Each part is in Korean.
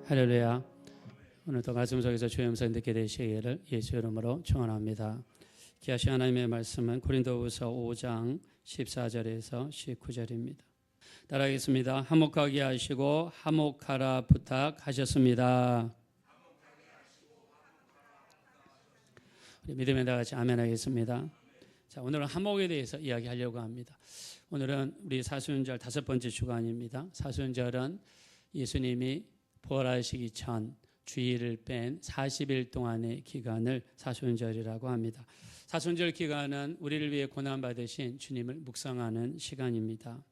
할렐루야. 오늘도 말씀 속에서 주의 음성 듣게 되시기를 예수 이름으로 축원합니다. 귀하신 하나님의 말씀은 고린도후서 5장 14절에서 19절입니다. 따라하겠습니다. 화목하게 하시고 화목하라 부탁하셨습니다. 우리 믿음에 다 같이 아멘 하겠습니다. 자, 오늘은 화목에 대해서 이야기하려고 합니다. 오늘은 우리 사순절 5번째 주간입니다. 사순절은 예수님이 부활하시기 전 주일을 뺀 40일 동안의 기간을 사순절이라고 합니다. 사순절 기간은 우리를 위해 고난받으신 주님을 묵상하는 시간입니다.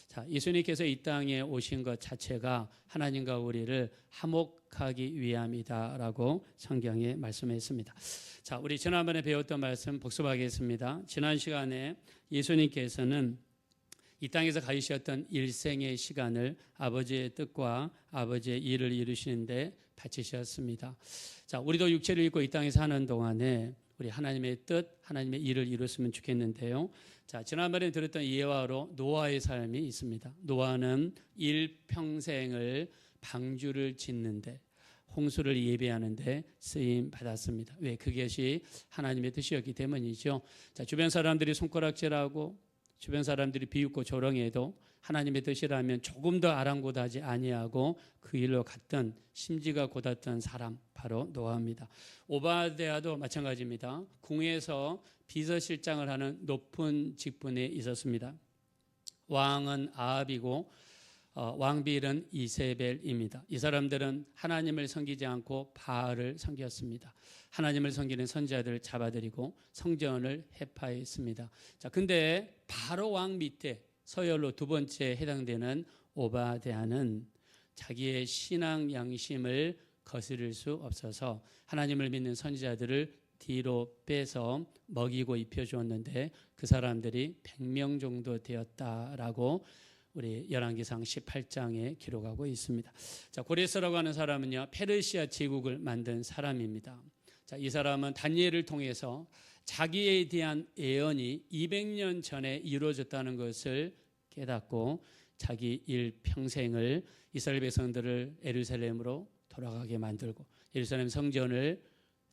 자, 예수님께서 이 땅에 오신 것 자체가 하나님과 우리를 화목하기 위함이다라고 성경에 말씀했습니다. 자, 우리 지난번에 배웠던 말씀 복습하겠습니다. 지난 시간에 예수님께서는 이 땅에서 가지셨던 일생의 시간을 아버지의 뜻과 아버지의 일을 이루시는데 바치셨습니다. 자, 우리도 육체를 입고 이 땅에 사는 동안에 우리 하나님의 뜻, 하나님의 일을 이뤘으면 좋겠는데요. 자, 지난번에 들었던 예화로 노아의 삶이 있습니다. 노아는 일평생을 방주를 짓는데 홍수를 예비하는데 쓰임 받았습니다. 왜? 그것이 하나님의 뜻이었기 때문이죠. 자, 주변 사람들이 손가락질하고 주변 사람들이 비웃고 조롱해도 하나님의 뜻이라면 조금 더 아랑곳하지 아니하고 그 일로 갔던 심지가 곧았던 사람 바로 노아입니다. 오바댜도 마찬가지입니다. 궁에서 비서실장을 하는 높은 직분에 있었습니다. 왕은 아합이고 왕비는 이세벨입니다. 이 사람들은 하나님을 섬기지 않고 바알을 섬겼습니다. 하나님을 섬기는 선지자들을 잡아들이고 성전을 해파했습니다. 자, 근데 바로 왕 밑에 서열로 두 번째 해당되는 오바댜는 자기의 신앙 양심을 거스릴 수 없어서 하나님을 믿는 선지자들을 뒤로 빼서 먹이고 입혀주었는데 그 사람들이 100명 정도 되었다라고 우리 열왕기상 18장에 기록하고 있습니다. 자, 고레스라고 하는 사람은요, 페르시아 제국을 만든 사람입니다. 자, 이 사람은 다니엘을 통해서 자기에 대한 예언이 200년 전에 이루어졌다는 것을 깨닫고 자기 일평생을 이스라엘 백성들을 예루살렘으로 돌아가게 만들고 예루살렘 성전을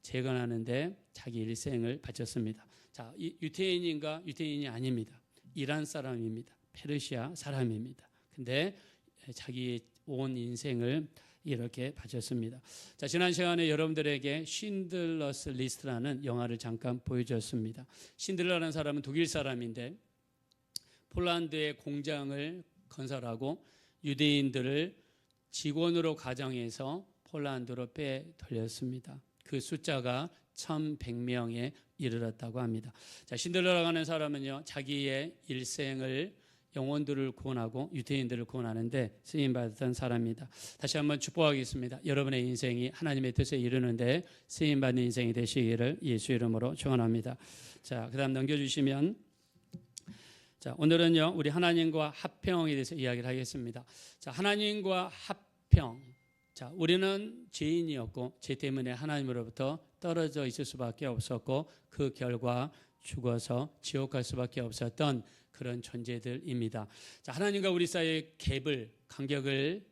재건하는데 자기 일생을 바쳤습니다. 자, 유태인인가? 유태인이 아닙니다. 이란 사람입니다. 페르시아 사람입니다. 근데 자기 온 인생을 이렇게 바쳤습니다. 자, 지난 시간에 여러분들에게 신들러스 리스트라는 영화를 잠깐 보여줬습니다. 신들러라는 사람은 독일 사람인데 폴란드의 공장을 건설하고 유대인들을 직원으로 가정해서 폴란드로 빼돌렸습니다. 그 숫자가 1100명에 이르렀다고 합니다. 자, 신들러라고 하는 사람은요, 자기의 일생을 영혼들을 구원하고 유대인들을 구원하는데 쓰임받았던 사람입니다. 다시 한번 축복하겠습니다. 여러분의 인생이 하나님의 뜻에 이르는데 쓰임받는 인생이 되시기를 예수 이름으로 축원합니다. 자, 그 다음 넘겨주시면, 자, 오늘은요, 우리 하나님과 화평에 대해서 이야기를 하겠습니다. 자, 하나님과 화평. 자, 우리는 죄인이었고 죄 때문에 하나님으로부터 떨어져 있을 수밖에 없었고 그 결과 죽어서 지옥 갈 수밖에 없었던 그런 존재들입니다. 자, 하나님과 우리 사이의 갭을, 간격을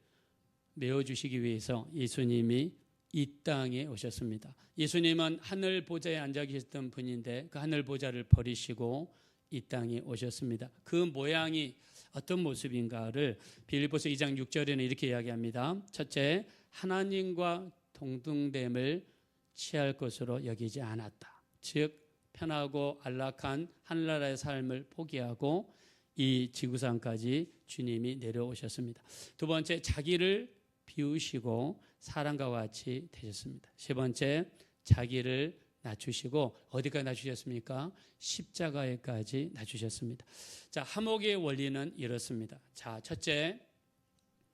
메워주시기 위해서 예수님이 이 땅에 오셨습니다. 예수님은 하늘 보좌에 앉아 계셨던 분인데 그 하늘 보좌를 버리시고 이 땅에 오셨습니다. 그 모양이 어떤 모습인가를 빌립보서 2장 6절에는 이렇게 이야기합니다. 첫째, 하나님과 동등됨을 취할 것으로 여기지 않았다. 즉 편하고 안락한 하늘나라의 삶을 포기하고 이 지구상까지 주님이 내려오셨습니다. 두 번째, 자기를 비우시고 사람과 같이 되셨습니다. 세 번째, 자기를 낮추시고 어디까지 낮추셨습니까? 십자가에까지 낮추셨습니다. 자, 화목의 원리는 이렇습니다. 자, 첫째,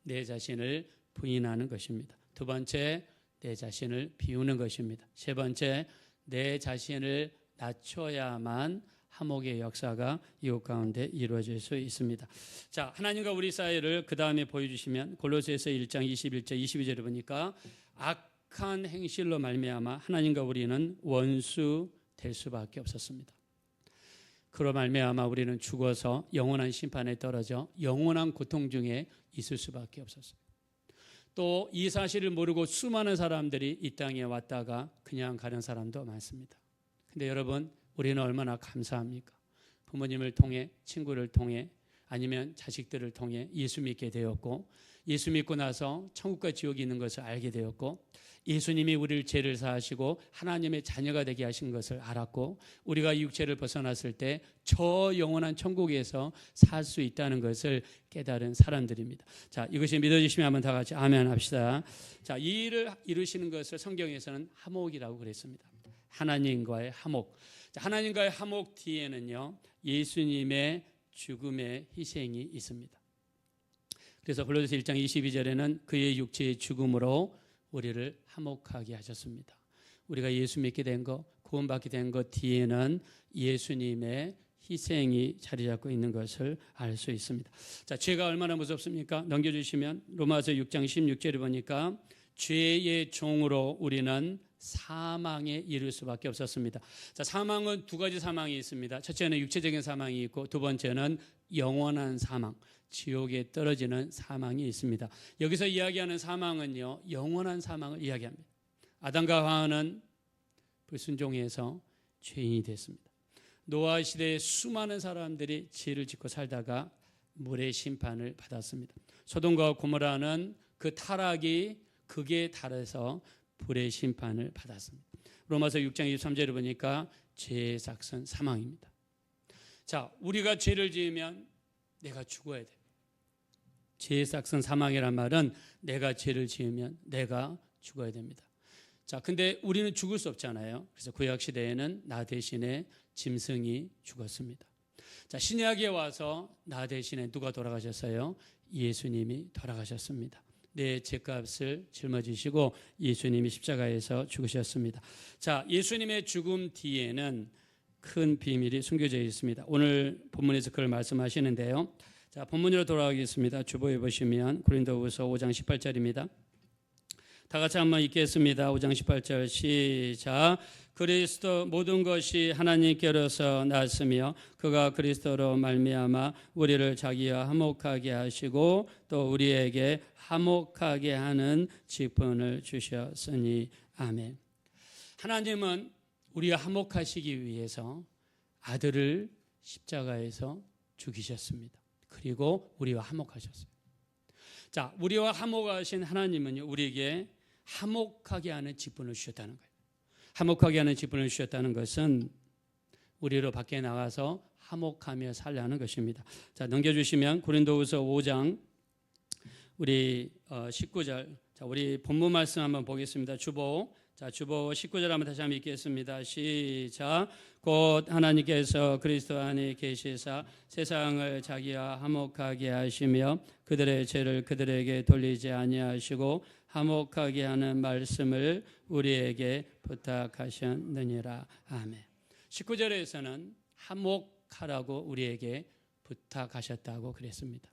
내 자신을 부인하는 것입니다. 두 번째, 내 자신을 비우는 것입니다. 세 번째, 내 자신을 낮춰야만 화목의 역사가 이곳 가운데 이루어질 수 있습니다. 자, 하나님과 우리 사이를 그 다음에 보여주시면 골로새서 1장 21절 22절을 보니까 악한 행실로 말미암아 하나님과 우리는 원수 될 수밖에 없었습니다. 그로 말미암아 우리는 죽어서 영원한 심판에 떨어져 영원한 고통 중에 있을 수밖에 없었어요. 또 이 사실을 모르고 수많은 사람들이 이 땅에 왔다가 그냥 가는 사람도 많습니다. 근데 여러분, 우리는 얼마나 감사합니까? 부모님을 통해, 친구를 통해, 아니면 자식들을 통해 예수 믿게 되었고, 예수 믿고 나서 천국과 지옥이 있는 것을 알게 되었고, 예수님이 우리를 죄를 사하시고 하나님의 자녀가 되게 하신 것을 알았고, 우리가 육체를 벗어났을 때 저 영원한 천국에서 살 수 있다는 것을 깨달은 사람들입니다. 자, 이것이 믿어지시면 한번 다 같이 아멘 합시다. 자, 이 일을 이루시는 것을 성경에서는 화목이라고 그랬습니다. 하나님과의 화목. 자, 하나님과의 화목 뒤에는요, 예수님의 죽음의 희생이 있습니다. 그래서 골로새서 1장 22절에는 그의 육체의 죽음으로 우리를 화목하게 하셨습니다. 우리가 예수 믿게 된 것, 구원받게 된 것 뒤에는 예수님의 희생이 자리 잡고 있는 것을 알 수 있습니다. 자, 죄가 얼마나 무섭습니까? 넘겨주시면 로마서 6장 16절에 보니까 죄의 종으로 우리는 사망에 이를 수밖에 없었습니다. 자, 사망은 두 가지 사망이 있습니다. 첫째는 육체적인 사망이 있고, 두 번째는 영원한 사망, 지옥에 떨어지는 사망이 있습니다. 여기서 이야기하는 사망은요, 영원한 사망을 이야기합니다. 아담과 하와는 불순종해서 죄인이 됐습니다. 노아 시대에 수많은 사람들이 죄를 짓고 살다가 물의 심판을 받았습니다. 소돔과 고모라는 그 타락이 극에 달해서 불의 심판을 받았습니다. 로마서 6장 23절을 보니까 죄의 삭은 사망입니다. 자, 우리가 죄를 지으면 내가 죽어야 돼. 죄의 삭은 사망이란 말은 내가 죄를 지으면 내가 죽어야 됩니다. 자, 근데 우리는 죽을 수 없잖아요. 그래서 구약 시대에는 나 대신에 짐승이 죽었습니다. 자, 신약에 와서 나 대신에 누가 돌아가셨어요? 예수님이 돌아가셨습니다. 내 죄값을 짊어지시고 예수님이 십자가에서 죽으셨습니다. 자, 예수님의 죽음 뒤에는 큰 비밀이 숨겨져 있습니다. 오늘 본문에서 그걸 말씀하시는데요. 자, 본문으로 돌아가겠습니다. 주보에 보시면 고린도후서 5장 18절입니다. 다 같이 한번 읽겠습니다. 5장 18절 시작. 그리스도 모든 것이 하나님께로서 났으며 그가 그리스도로 말미암아 우리를 자기와 화목하게 하시고 또 우리에게 화목하게 하는 직분을 주셨으니 아멘. 하나님은 우리와 화목하시기 위해서 아들을 십자가에서 죽이셨습니다. 그리고 우리와 화목하셨어요. 자, 우리와 화목하신 하나님은요, 우리에게 화목하게 하는 직분을 주셨다는 거예요. 화목하게 하는 직분을 주셨다는 것은 우리로 밖에 나가서 화목하며 살라는 것입니다. 자, 넘겨주시면 고린도후서 5장 우리 19절. 자, 우리 본문 말씀 한번 보겠습니다. 주보. 자, 주보 19절 한번 다시 한번 읽겠습니다. 시작. 곧 하나님께서 그리스도 안에 계시사 세상을 자기와 화목하게 하시며 그들의 죄를 그들에게 돌리지 아니하시고 화목하게 하는 말씀을 우리에게 부탁하셨느니라. 아멘. 19절에서는 화목하라고 우리에게 부탁하셨다고 그랬습니다.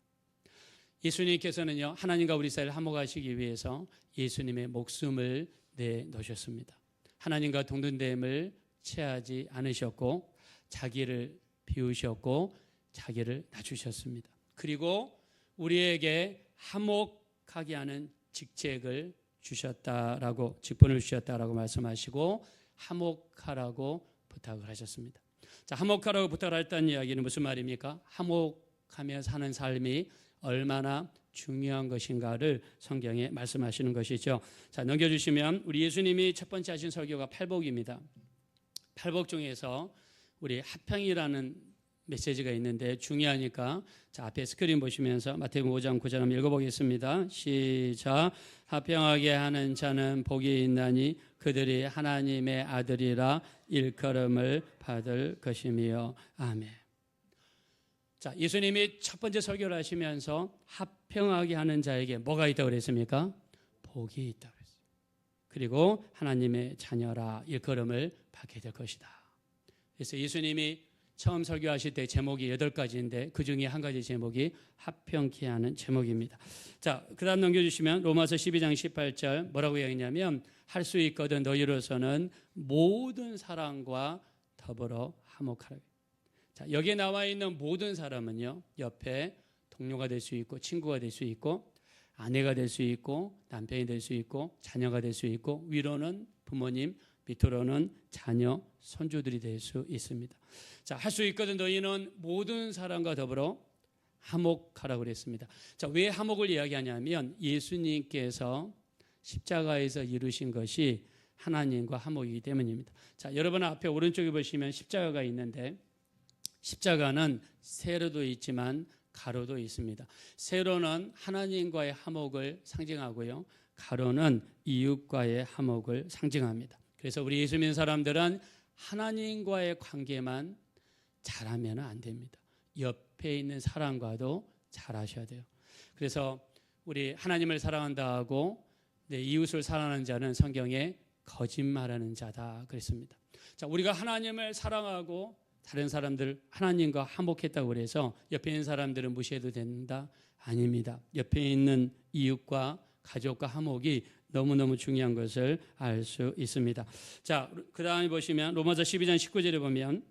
예수님께서는요, 하나님과 우리 사이를 화목하시기 위해서 예수님의 목숨을 내놓으셨습니다. 하나님과 동등됨을 취하지 않으셨고 자기를 비우셨고 자기를 낮추셨습니다. 그리고 우리에게 화목하게 하는 직책을 주셨다라고, 직분을 주셨다라고 말씀하시고 화목하라고 부탁을 하셨습니다. 자, 화목하라고 부탁을 했다는 이야기는 무슨 말입니까? 화목하며 사는 삶이 얼마나 중요한 것인가를 성경에 말씀하시는 것이죠. 자, 넘겨주시면 우리 예수님이 첫 번째 하신 설교가 팔복입니다. 팔복 중에서 우리 화평이라는 메시지가 있는데 중요하니까 자, 앞에 스크린 보시면서 마태복음 5장 9절 한번 읽어보겠습니다. 시작. 화평하게 하는 자는 복이 있나니 그들이 하나님의 아들이라 일컬음을 받을 것이며 아멘. 자, 예수님이 첫 번째 설교를 하시면서 화평하게 하는 자에게 뭐가 있다고 그랬습니까? 복이 있다고 그랬어요. 그리고 하나님의 자녀라 일컬음을 받게 될 것이다. 그래서 예수님이 처음 설교하실 때 제목이 8가지인데 그 중에 한 가지 제목이 화평케 하는 제목입니다. 자, 그 다음 넘겨주시면 로마서 12장 18절 뭐라고 이야기했냐면 할 수 있거든 너희로서는 모든 사람과 더불어 화목하라. 자, 여기에 나와 있는 모든 사람은요, 옆에 동료가 될 수 있고 친구가 될 수 있고 아내가 될 수 있고 남편이 될 수 있고 자녀가 될 수 있고 위로는 부모님, 밑으로는 자녀, 손주들이 될 수 있습니다. 자, 할 수 있거든 너희는 모든 사람과 더불어 화목하라고 그랬습니다. 자, 왜 화목을 이야기하냐면 예수님께서 십자가에서 이루신 것이 하나님과 화목이기 때문입니다. 자, 여러분 앞에 오른쪽에 보시면 십자가가 있는데 십자가는 세로도 있지만 가로도 있습니다. 세로는 하나님과의 화목을 상징하고요. 가로는 이웃과의 화목을 상징합니다. 그래서 우리 예수 믿는 사람들은 하나님과의 관계만 잘하면 안 됩니다. 옆에 있는 사람과도 잘하셔야 돼요. 그래서 우리 하나님을 사랑한다 하고 내 이웃을 사랑하는 자는 성경에 거짓말하는 자다 그랬습니다. 자, 우리가 하나님을 사랑하고 다른 사람들 하나님과 화목했다고 그래서 옆에 있는 사람들은 무시해도 된다? 아닙니다. 옆에 있는 이웃과 가족과 화목이 너무너무 중요한 것을 알 수 있습니다. 자, 그 다음에 보시면 로마서 12장 19절에 보면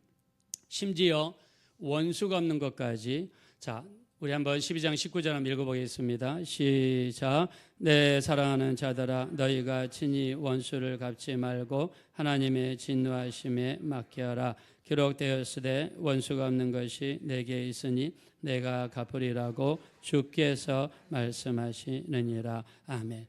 심지어 원수가 없는 것까지, 자, 우리 한번 12장 19절 한번 읽어보겠습니다. 시작. 내 사랑하는 자들아 너희가 친히 원수를 갚지 말고 하나님의 진노하심에 맡겨라. 기록되었으되 원수가 없는 것이 내게 있으니 내가 갚으리라고 주께서 말씀하시느니라. 아멘.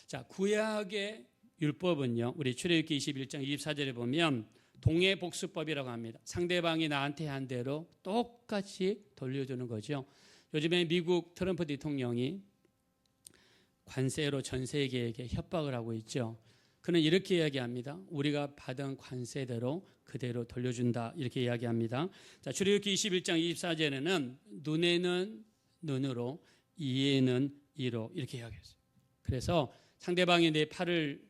자, 구약의 율법은요, 우리 출애굽기 21장 24절에 보면 동해복수법이라고 합니다. 상대방이 나한테 한 대로 똑같이 돌려주는 거죠. 요즘에 미국 트럼프 대통령이 관세로 전 세계에게 협박을 하고 있죠. 그는 이렇게 이야기합니다. 우리가 받은 관세대로 그대로 돌려준다 이렇게 이야기합니다. 자, 출애굽기 21장 24절에는 눈에는 눈으로 이에는 이로 이렇게 이야기했어요. 그래서 상대방이 내 팔을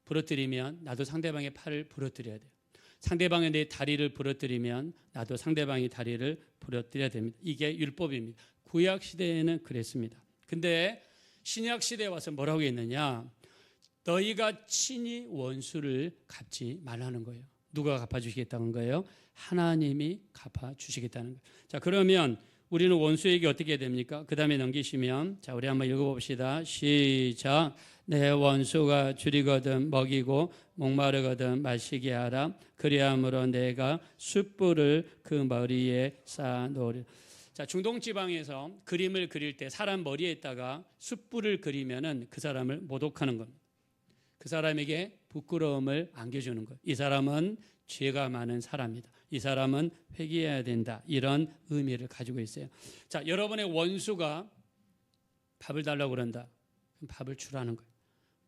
부러뜨리면 나도 상대방의 팔을 부러뜨려야 돼요. 상대방이 내 다리를 부러뜨리면 나도 상대방의 다리를 부러뜨려야 됩니다. 이게 율법입니다. 구약 시대에는 그랬습니다. 근데 신약 시대에 와서 뭐라고 했느냐? 너희가 친히 원수를 갚지 말라는 거예요. 누가 갚아주시겠다는 거예요? 하나님이 갚아주시겠다는 거예요. 자, 그러면 우리는 원수에게 어떻게 해야 됩니까? 그 다음에 넘기시면, 자, 우리 한번 읽어봅시다. 시작. 내 원수가 줄이거든 먹이고 목마르거든 마시게 하라. 그리함으로 내가 숯불을 그 머리에 쌓아놓으리. 자, 중동 지방에서 그림을 그릴 때 사람 머리에다가 숯불을 그리면은 그 사람을 모독하는 겁니다. 그 사람에게 부끄러움을 안겨주는 거예요. 이 사람은 죄가 많은 사람이다. 이 사람은 회개해야 된다. 이런 의미를 가지고 있어요. 자, 여러분의 원수가 밥을 달라고 그런다. 그럼 밥을 주라는 거예요.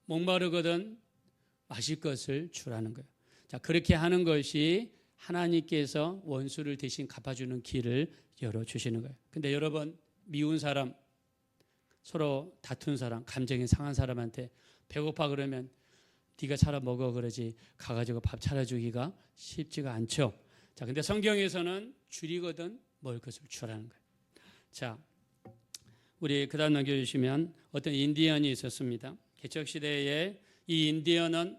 목마르거든 마실 것을 주라는 거예요. 자, 그렇게 하는 것이 하나님께서 원수를 대신 갚아주는 길을 열어주시는 거예요. 근데 여러분, 미운 사람, 서로 다툰 사람, 감정이 상한 사람한테 배고파 그러면 네가 차려 먹어 그러지 가가지고 밥 차려주기가 쉽지가 않죠. 자, 근데 성경에서는 줄이거든 먹을 것을 주라는 거예요. 자, 우리 그 다음 넘겨주시면 어떤 인디언이 있었습니다. 개척시대에 이 인디언은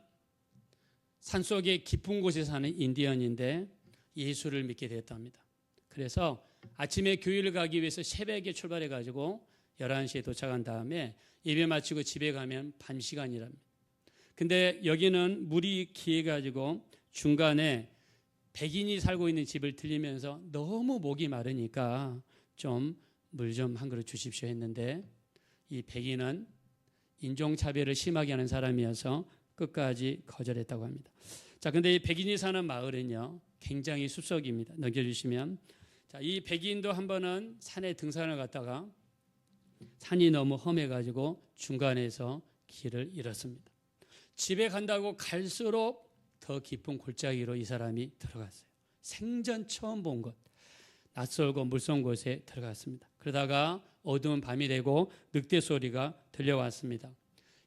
산속의 깊은 곳에 사는 인디언인데 예수를 믿게 되었답니다. 그래서 아침에 교회를 가기 위해서 새벽에 출발해가지고 11시에 도착한 다음에 예배 마치고 집에 가면 밤 시간이랍니다. 근데 여기는 물이 귀해가지고 중간에 백인이 살고 있는 집을 들리면서 너무 목이 마르니까 좀 물 좀 한 그릇 주십시오 했는데 이 백인은 인종차별을 심하게 하는 사람이어서 끝까지 거절했다고 합니다. 자, 근데 이 백인이 사는 마을은요 굉장히 숲속입니다. 넘겨주시면, 자, 이 백인도 한 번은 산에 등산을 갔다가 산이 너무 험해가지고 중간에서 길을 잃었습니다. 집에 간다고 갈수록 더 깊은 골짜기로 이 사람이 들어갔어요. 생전 처음 본 곳, 낯설고 물선 곳에 들어갔습니다. 그러다가 어두운 밤이 되고 늑대 소리가 들려왔습니다.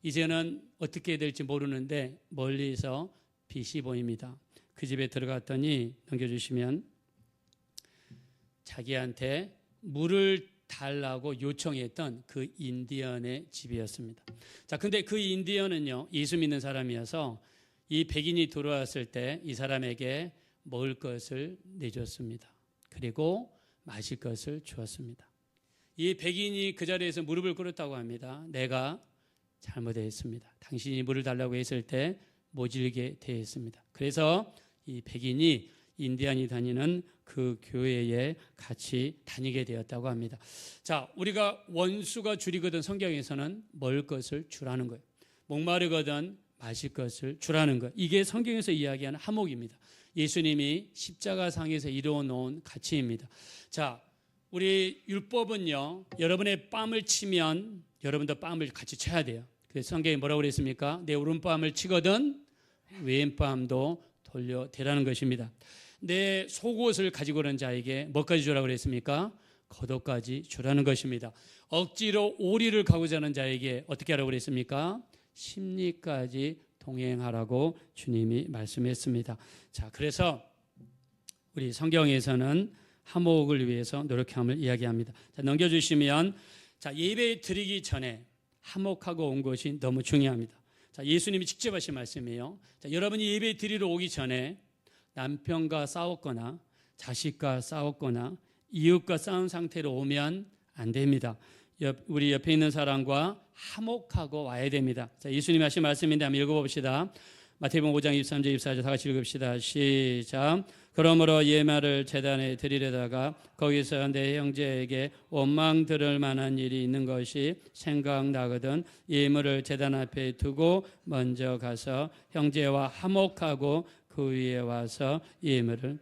이제는 어떻게 될지 모르는데 멀리서 빛이 보입니다. 그 집에 들어갔더니 넘겨주시면 자기한테 물을 달라고 요청했던 그 인디언의 집이었습니다. 자, 근데 그 인디언은요 예수 믿는 사람이어서 이 백인이 들어왔을 때 이 사람에게 먹을 것을 내줬습니다. 그리고 마실 것을 주었습니다. 이 백인이 그 자리에서 무릎을 꿇었다고 합니다. 내가 잘못했습니다. 당신이 물을 달라고 했을 때 모질게 대했습니다. 그래서 이 백인이 인디안이 다니는 그 교회에 같이 다니게 되었다고 합니다. 자, 우리가 원수가 줄이거든 성경에서는 먹을 것을 주라는 거예요. 목마르거든 마실 것을 주라는 것. 이게 성경에서 이야기하는 화목입니다. 예수님이 십자가상에서 이루어 놓은 가치입니다. 자, 우리 율법은요, 여러분의 뺨을 치면 여러분도 뺨을 같이 쳐야 돼요. 그래서 성경이 뭐라고 그랬습니까? 내 오른뺨을 치거든 왼뺨도 돌려대라는 것입니다. 내 속옷을 가지고 오는 자에게 뭐까지 주라고 그랬습니까? 겉옷까지 주라는 것입니다. 억지로 오리를 가고자 하는 자에게 어떻게 하라고 그랬습니까? 심리까지 동행하라고 주님이 말씀했습니다. 자, 그래서 우리 성경에서는 화목을 위해서 노력함을 이야기합니다. 자, 넘겨주시면, 자, 예배 드리기 전에 화목하고 온 것이 너무 중요합니다. 자, 예수님이 직접 하신 말씀이에요. 자, 여러분이 예배 드리러 오기 전에 남편과 싸웠거나 자식과 싸웠거나 이웃과 싸운 상태로 오면 안 됩니다. 우리 옆에 있는 사람과 화목하고 와야 됩니다. 자, 예수님이 하신 말씀인데 한번 읽어봅시다. 마태복음 5장 23절 24절 다 같이 읽읍시다. 시작. 그러므로 예물을 제단에 드리려다가 거기서 내 형제에게 원망 들을 만한 일이 있는 것이 생각나거든 예물을 제단 앞에 두고 먼저 가서 형제와 화목하고 그 위에 와서 예물을.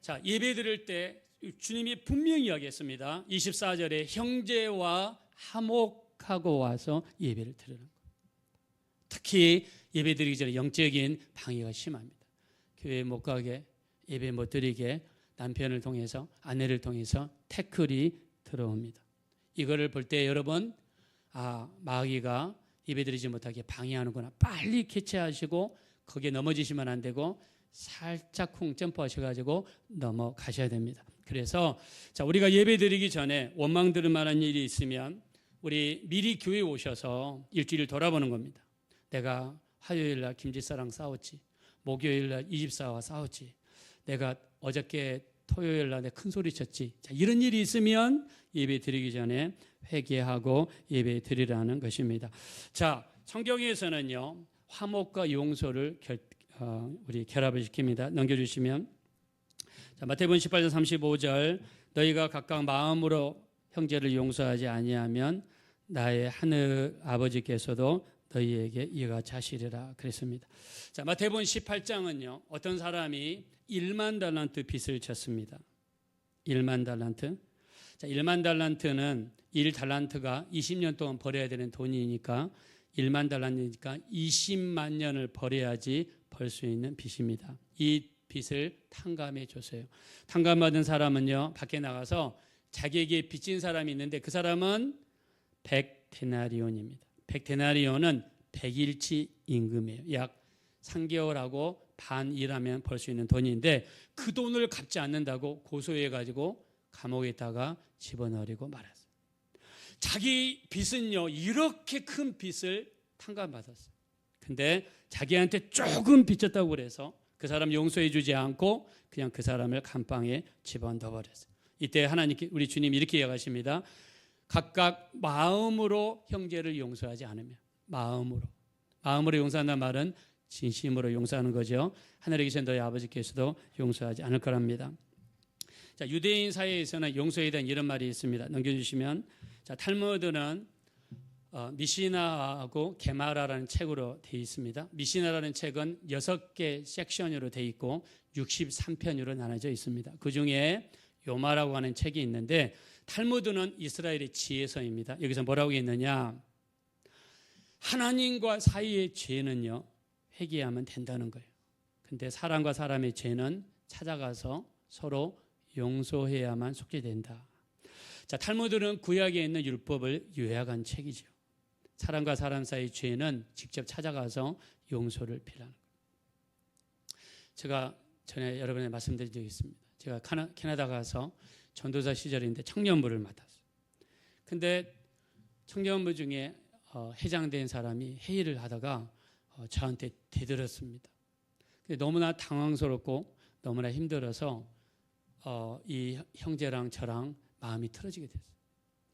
자, 예배 드릴 때 주님이 분명히 이야기했습니다. 24절에 형제와 화목하고 와서 예배를 드리는 것. 특히 예배 드리기 전에 영적인 방해가 심합니다. 교회 못 가게, 예배 못 드리게 남편을 통해서, 아내를 통해서 태클이 들어옵니다. 이거를 볼 때 여러분, 마귀가 예배 드리지 못하게 방해하는구나. 빨리 캐치하시고 거기에 넘어지시면 안 되고 살짝 쿵 점프하셔가지고 넘어가셔야 됩니다. 그래서 자, 우리가 예배 드리기 전에 원망 들을 만한 일이 있으면 우리 미리 교회에 오셔서 일주일 돌아보는 겁니다. 내가 화요일 날 김집사랑 싸웠지. 목요일 날 이 집사와 싸웠지. 내가 어저께 토요일 날 내 큰 소리 쳤지. 자, 이런 일이 있으면 예배 드리기 전에 회개하고 예배 드리라는 것입니다. 자, 성경에서는요, 화목과 용서를 우리 결합을 시킵니다. 넘겨주시면, 자, 마태복음 18장 35절 너희가 각각 마음으로 형제를 용서하지 아니하면 나의 하늘 아버지께서도 너희에게 이와 자시리라 그랬습니다. 자, 마태복음 18장은요, 어떤 사람이 1만 달란트 빚을 졌습니다. 1만 달란트. 자, 1만 달란트는 1달란트가 20년 동안 벌어야 되는 돈이니까 1만 달란트니까 20만 년을 벌어야지 벌 수 있는 빚입니다. 이 빚을 탕감해 줬어요. 탕감받은 사람은요, 밖에 나가서 자기에게 빚진 사람이 있는데 그 사람은 100데나리온입니다. 100데나리온은 100일치 임금이에요. 약 3개월하고 반 일하면 벌 수 있는 돈인데 그 돈을 갚지 않는다고 고소해가지고 감옥에다가 집어넣으려고 말았어요. 자기 빚은요, 이렇게 큰 빚을 탕감받았어요. 근데 자기한테 조금 빚졌다고 그래서 그 사람 용서해 주지 않고 그냥 그 사람을 감방에 집어넣어버렸어요. 이때 하나님께, 우리 주님이 이렇게 이야기하십니다. 각각 마음으로 형제를 용서하지 않으면, 마음으로 용서한다는 말은 진심으로 용서하는 거죠. 하늘에 계신 너희 아버지께서도 용서하지 않을 거랍니다. 자, 유대인 사회에서는 용서에 대한 이런 말이 있습니다. 넘겨주시면, 자, 탈무드는 미시나하고 게마라라는 책으로 되어 있습니다. 미시나라는 책은 6개 섹션으로 되어 있고 63편으로 나눠져 있습니다. 그 중에 요마라고 하는 책이 있는데 탈무드는 이스라엘의 지혜서입니다. 여기서 뭐라고 했느냐? 하나님과 사이의 죄는요, 회개하면 된다는 거예요. 근데 사람과 사람의 죄는 찾아가서 서로 용서해야만 속죄된다. 자, 탈무드는 구약에 있는 율법을 요약한 책이죠. 사람과 사람 사이의 죄는 직접 찾아가서 용서를 빌하는 거예요. 제가 전에 여러분에 말씀드린 적이 있습니다. 제가 캐나다 가서 전도사 시절인데 청년부를 맡았어요. 근데 청년부 중에 회장된 사람이 회의를 하다가 저한테 대들었습니다. 너무나 당황스럽고 너무나 힘들어서 이 형제랑 저랑 마음이 틀어지게 됐어요.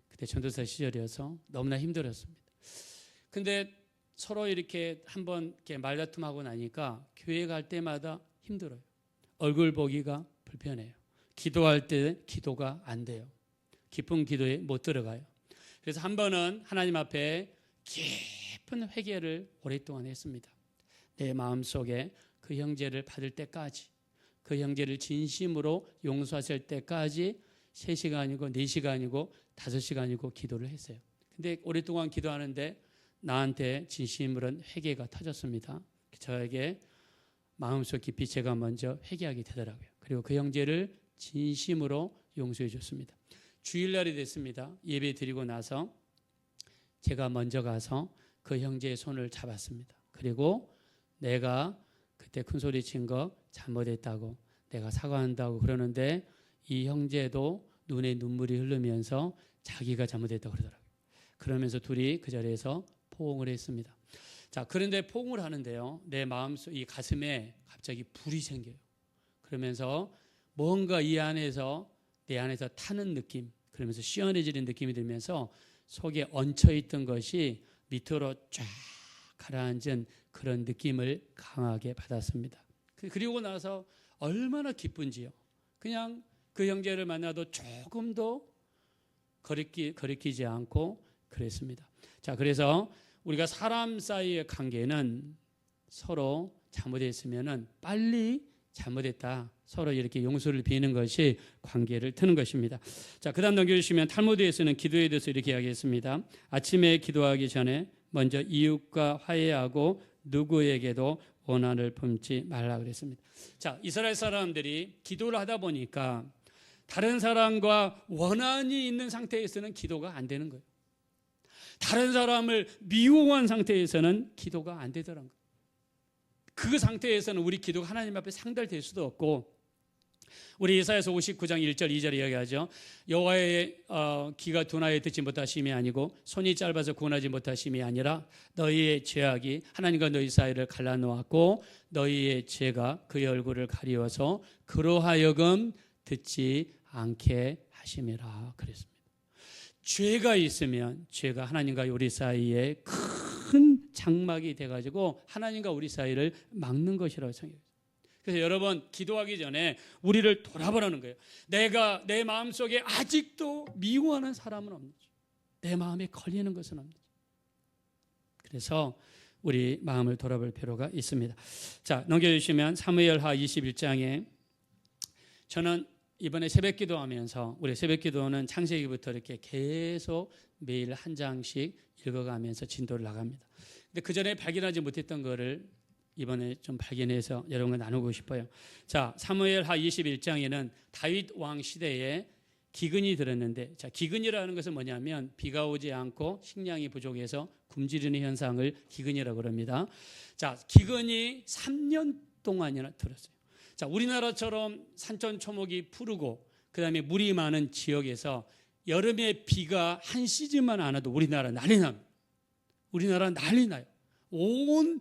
그때 전도사 시절이어서 너무나 힘들었습니다. 근데 서로 이렇게 한번 이렇게 말다툼하고 나니까 교회 갈 때마다 힘들어요. 얼굴 보기가 불편해요. 기도할 때 기도가 안 돼요. 깊은 기도에 못 들어가요. 그래서 한 번은 하나님 앞에 깊은 회개를 오랫동안 했습니다. 내 마음속에 그 형제를 받을 때까지, 그 형제를 진심으로 용서하실 때까지 3시간이고 4시간이고 5시간이고 기도를 했어요. 근데 오랫동안 기도하는데 나한테 진심으로 회개가 터졌습니다. 저에게 마음속 깊이 제가 먼저 회개하게 되더라고요. 그리고 그 형제를 진심으로 용서해 줬습니다. 주일날이 됐습니다. 예배 드리고 나서 제가 먼저 가서 그 형제의 손을 잡았습니다. 그리고 내가 그때 큰 소리 친 거 잘못했다고, 내가 사과한다고 그러는데 이 형제도 눈에 눈물이 흐르면서 자기가 잘못했다고 그러더라고요. 그러면서 둘이 그 자리에서 포옹을 했습니다. 자, 그런데 포옹을 하는데요, 내 마음속 이 가슴에 갑자기 불이 생겨요. 그러면서 뭔가 이 안에서 내 안에서 타는 느낌, 그러면서 시원해지는 느낌이 들면서 속에 얹혀있던 것이 밑으로 쫙 가라앉은 그런 느낌을 강하게 받았습니다. 그리고 나서 얼마나 기쁜지요. 그냥 그 형제를 만나도 조금도 거리끼지 않고 그랬습니다. 자, 그래서 우리가 사람 사이의 관계는 서로 잘못했으면 빨리 잘못했다, 서로 이렇게 용서를 비는 것이 관계를 트는 것입니다. 자, 그 다음 넘겨주시면 탈무드에서는 기도에 대해서 이렇게 이야기했습니다. 아침에 기도하기 전에 먼저 이웃과 화해하고 누구에게도 원한을 품지 말라 그랬습니다. 자, 이스라엘 사람들이 기도를 하다 보니까 다른 사람과 원한이 있는 상태에서는 기도가 안 되는 거예요. 다른 사람을 미워한 상태에서는 기도가 안 되더라는 거예요. 그 상태에서는 우리 기도가 하나님 앞에 상달될 수도 없고, 우리 이사야서 59장 1절 2절에 이야기하죠. 여호와의 귀가 둔하여 듣지 못하심이 아니고 손이 짧아서 구원하지 못하심이 아니라 너희의 죄악이 하나님과 너희 사이를 갈라놓았고 너희의 죄가 그의 얼굴을 가리워서 그로 하여금 듣지 않게 하심이라 그랬습니다. 죄가 있으면 죄가 하나님과 우리 사이에 큰 장막이 돼가지고 하나님과 우리 사이를 막는 것이라고 생각해요. 그래서 여러분, 기도하기 전에 우리를 돌아보라는 거예요. 내가 내 마음속에 아직도 미워하는 사람은 없는지, 내 마음에 걸리는 것은 없는지. 그래서 우리 마음을 돌아볼 필요가 있습니다. 자, 넘겨주시면 사무엘하 21장에 저는 이번에 새벽 기도하면서, 우리 새벽 기도는 창세기부터 이렇게 계속 매일 한 장씩 읽어가면서 진도를 나갑니다. 근데 그 전에 발견하지 못했던 거를 이번에 좀 발견해서 여러분과 나누고 싶어요. 자, 사무엘하 21장에는 다윗 왕 시대에 기근이 들었는데, 자, 기근이라는 것은 뭐냐면 비가 오지 않고 식량이 부족해서 굶주리는 현상을 기근이라고 합니다. 자, 기근이 3년 동안이나 들었어요. 자, 우리나라처럼 산천초목이 푸르고 그다음에 물이 많은 지역에서 여름에 비가 한 시즌만 안 와도 우리나라 난리 납니다. 우리나라 난리 나요. 온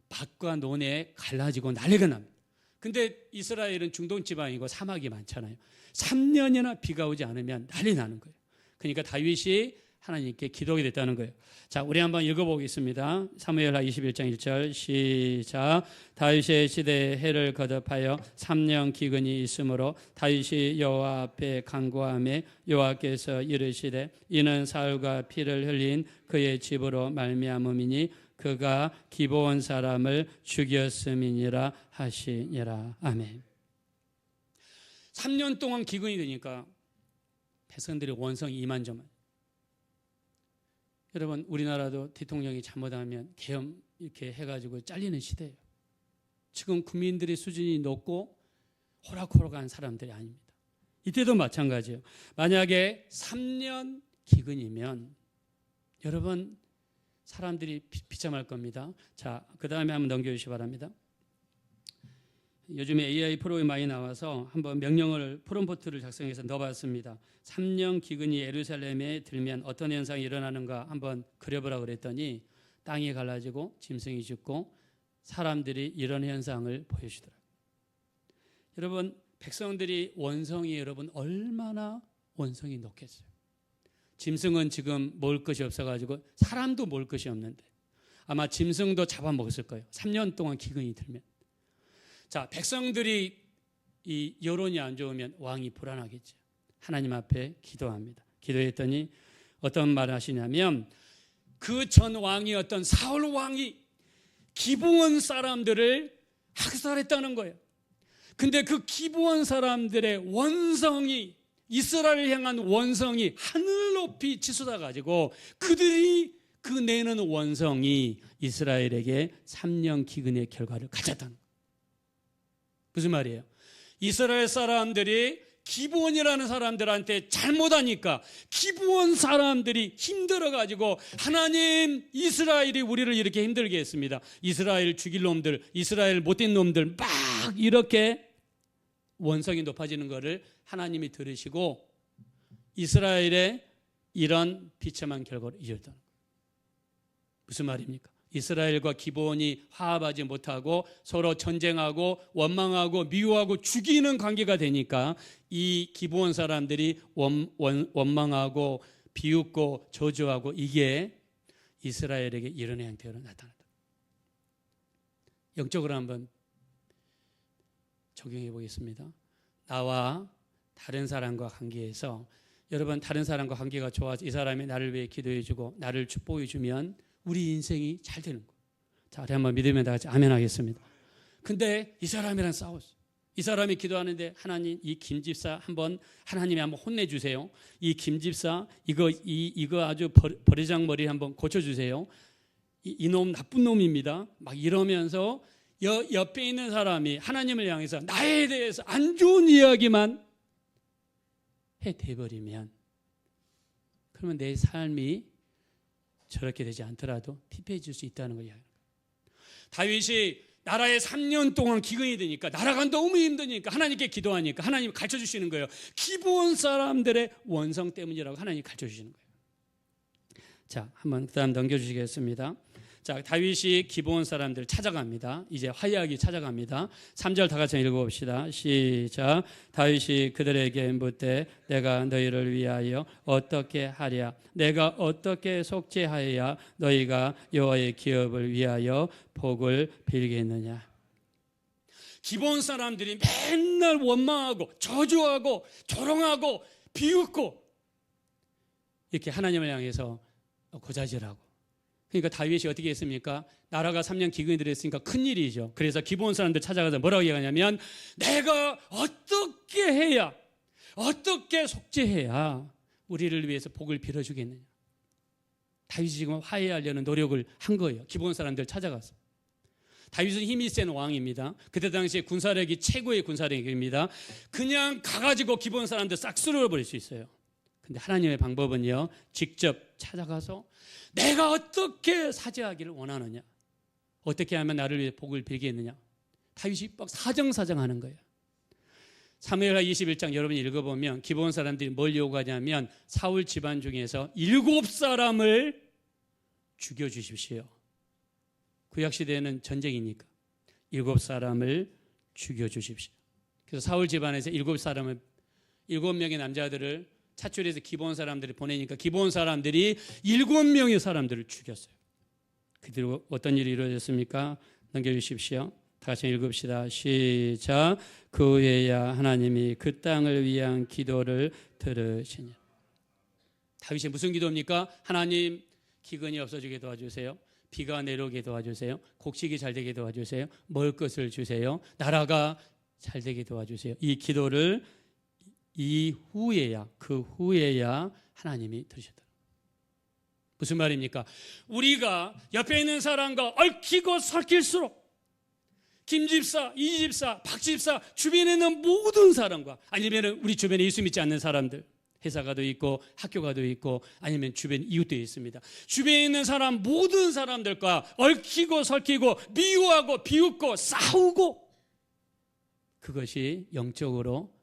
밭과 논에 갈라지고 난리가 납니다. 근데 이스라엘은 중동 지방이고 사막이 많잖아요. 3년이나 비가 오지 않으면 난리 나는 거예요. 그러니까 다윗이 하나님께 기도하게 됐다는 거예요. 자, 우리 한번 읽어보겠습니다. 사무엘하 21장 1절 시작. 다윗의 시대에 해를 거듭하여 3년 기근이 있으므로 다윗이 여호와 앞에 간구하며 여호와께서 이르시되 이는 사울과 피를 흘린 그의 집으로 말미암음이니 그가 기브온 사람을 죽였음이니라 하시니라. 아멘. 3년 동안 기근이 되니까 백성들의 원성이 이만저만. 여러분, 우리나라도 대통령이 잘못하면 계엄 이렇게 해가지고 잘리는 시대예요. 지금 국민들의 수준이 높고 호락호락한 사람들이 아닙니다. 이때도 마찬가지예요. 만약에 3년 기근이면 여러분 사람들이 비참할 겁니다. 자, 그 다음에 한번 넘겨주시기 바랍니다. 요즘에 AI 프로그램이 많이 나와서 한번 명령을 프롬프트를 작성해서 넣어봤습니다. 3년 기근이 예루살렘에 들면 어떤 현상이 일어나는가 한번 그려보라 그랬더니 땅이 갈라지고 짐승이 죽고 사람들이 이런 현상을 보여주더라고요. 여러분, 백성들이 원성이 여러분 얼마나 원성이 높겠어요. 짐승은 지금 먹을 것이 없어가지고 사람도 먹을 것이 없는데 아마 짐승도 잡아먹었을 거예요. 3년 동안 기근이 들면. 자, 백성들이 이 여론이 안 좋으면 왕이 불안하겠죠. 하나님 앞에 기도합니다. 기도했더니 어떤 말을 하시냐면 그 전 왕이었던 사울 왕이 기브온 사람들을 학살했다는 거예요. 근데 그 기브온 사람들의 원성이, 이스라엘을 향한 원성이 하늘 높이 치솟아 가지고 그들이 그 내는 원성이 이스라엘에게 3년 기근의 결과를 가졌다는 거예요. 무슨 말이에요? 이스라엘 사람들이 기브온이라는 사람들한테 잘못하니까 기브온 사람들이 힘들어가지고 하나님, 이스라엘이 우리를 이렇게 힘들게 했습니다. 이스라엘 죽일 놈들, 이스라엘 못된 놈들 막 이렇게 원성이 높아지는 것을 하나님이 들으시고 이스라엘의 이런 비참한 결과를 이었다는 거예요. 무슨 말입니까? 이스라엘과 기브온이 화합하지 못하고 서로 전쟁하고 원망하고 미워하고 죽이는 관계가 되니까 이 기브온 사람들이 원망하고 비웃고 저주하고 이게 이스라엘에게 이런 형태로 나타났다. 영적으로 한번 적용해 보겠습니다. 나와 다른 사람과 관계에서 여러분 다른 사람과 관계가 좋아서 이 사람이 나를 위해 기도해 주고 나를 축복해 주면 우리 인생이 잘 되는 거예요. 자, 우리 한번 믿으면 다 같이 아멘 하겠습니다. 근데 이 사람이랑 싸웠어. 이 사람이 기도하는데 하나님 이 김집사 한번 하나님이 한번 혼내주세요. 이 김집사 이거 아주 버리장머리 한번 고쳐주세요. 이놈 나쁜 놈입니다. 막 이러면서 옆에 있는 사람이 하나님을 향해서 나에 대해서 안 좋은 이야기만 해대버리면 그러면 내 삶이 저렇게 되지 않더라도 피폐해질 수 있다는 거예요. 다윗이 나라에 3년 동안 기근이 되니까 나라가 너무 힘드니까 하나님께 기도하니까 하나님이 가르쳐주시는 거예요. 기브온 사람들의 원성 때문이라고 하나님이 가르쳐주시는 거예요. 자, 한번 그 다음 넘겨주시겠습니다. 자, 다윗이 기브온 사람들을 찾아갑니다. 이제 화이하기 찾아갑니다. 3절 다 같이 읽어봅시다. 시작. 다윗이 그들에게 묻되 내가 너희를 위하여 어떻게 하랴? 내가 어떻게 속죄하여야 너희가 여호와의 기업을 위하여 복을 빌겠느냐? 기브온 사람들이 맨날 원망하고 저주하고 조롱하고 비웃고 이렇게 하나님을 향해서 고자질하고 그러니까 다윗이 어떻게 했습니까? 나라가 3년 기근이 들었으니까 큰일이죠. 그래서 기브온 사람들 찾아가서 뭐라고 얘기하냐면 내가 어떻게 해야 어떻게 속죄해야 우리를 위해서 복을 빌어주겠느냐. 다윗이 지금 화해하려는 노력을 한 거예요. 기브온 사람들 찾아가서. 다윗은 힘이 센 왕입니다. 그때 당시에 군사력이 최고의 군사력입니다. 그냥 가가지고 기브온 사람들 싹 쓸어버릴 수 있어요. 근데 하나님의 방법은요, 직접 찾아가서 내가 어떻게 사죄하기를 원하느냐, 어떻게 하면 나를 위해 복을 빌겠느냐. 다윗이 막 사정사정하는 거예요. 사무엘하 21장 여러분이 읽어보면 기브온 사람들이 뭘 요구하냐면 사울 집안 중에서 7사람을 죽여주십시오. 구약시대에는 전쟁이니까 7사람을 죽여주십시오. 그래서 사울 집안에서 7사람을 7명의 남자들을 차출해서 기브온 사람들을 보내니까 기브온 사람들이 7명의 사람들을 죽였어요. 그대로 어떤 일이 이루어졌습니까? 넘겨주십시오. 다시 읽읍시다. 시작. 그 후에야 하나님이 그 땅을 위한 기도를 들으시니. 다윗이 무슨 기도입니까? 하나님, 기근이 없어지게 도와주세요. 비가 내려오게 도와주세요. 곡식이 잘 되게 도와주세요. 먹을 것을 주세요. 나라가 잘 되게 도와주세요. 이 기도를 그 후에야 하나님이 들으셨다. 무슨 말입니까? 우리가 옆에 있는 사람과 얽히고 설킬수록 김집사, 이집사, 박집사, 주변에 있는 모든 사람과 아니면 우리 주변에 예수 믿지 않는 사람들, 회사가도 있고 학교가도 있고 아니면 주변 이웃도 있습니다. 주변에 있는 사람 모든 사람들과 얽히고 설키고 미워하고 비웃고 싸우고 그것이 영적으로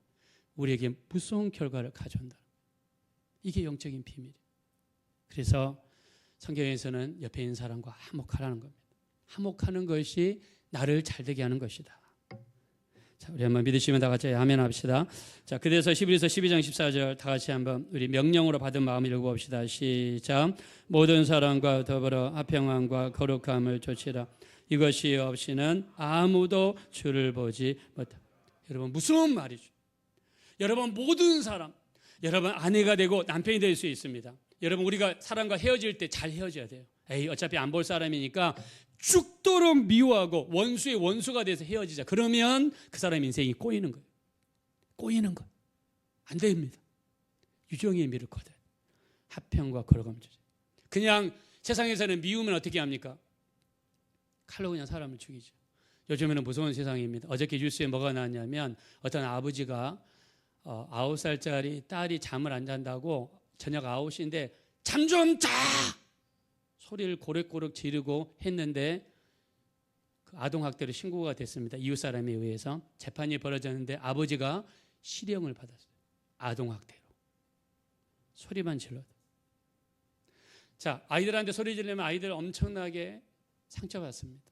우리에게 무서운 결과를 가져온다. 이게 영적인 비밀이에요. 그래서 성경에서는 옆에 있는 사람과 화목하라는 겁니다. 화목하는 것이 나를 잘되게 하는 것이다. 자, 자, 우리 한번 믿으시면 다 같이 아멘 합시다. 자, 그래서 히브리서 12장 14절 다 같이 한번 우리 명령으로 받은 마음을 읽어봅시다. 시작. 모든 사람과 더불어 화평함과 거룩함을 좇으라. 이것이 없이는 아무도 주를 보지 못한다. 여러분 무슨 말이죠? 여러분 모든 사람, 여러분 아내가 되고 남편이 될 수 있습니다. 여러분 우리가 사람과 헤어질 때 잘 헤어져야 돼요. 에이 어차피 안 볼 사람이니까 죽도록 미워하고 원수의 원수가 돼서 헤어지자. 그러면 그 사람 인생이 꼬이는 거예요. 꼬이는 거. 안 됩니다. 유정의 미를 거둬. 화평과 거룩함을 주지. 그냥 세상에서는 미우면 어떻게 합니까? 칼로 그냥 사람을 죽이죠. 요즘에는 무서운 세상입니다. 어저께 뉴스에 뭐가 나왔냐면 어떤 아버지가 9살짜리 딸이 잠을 안 잔다고 저녁 9시인데 잠 좀 자! 소리를 고래고래 지르고 했는데 그 아동학대로 신고가 됐습니다. 이웃사람에 의해서 재판이 벌어졌는데 아버지가 실형을 받았어요. 아동학대로. 소리만 질러도. 자, 아이들한테 소리 지르면 아이들 엄청나게 상처받습니다.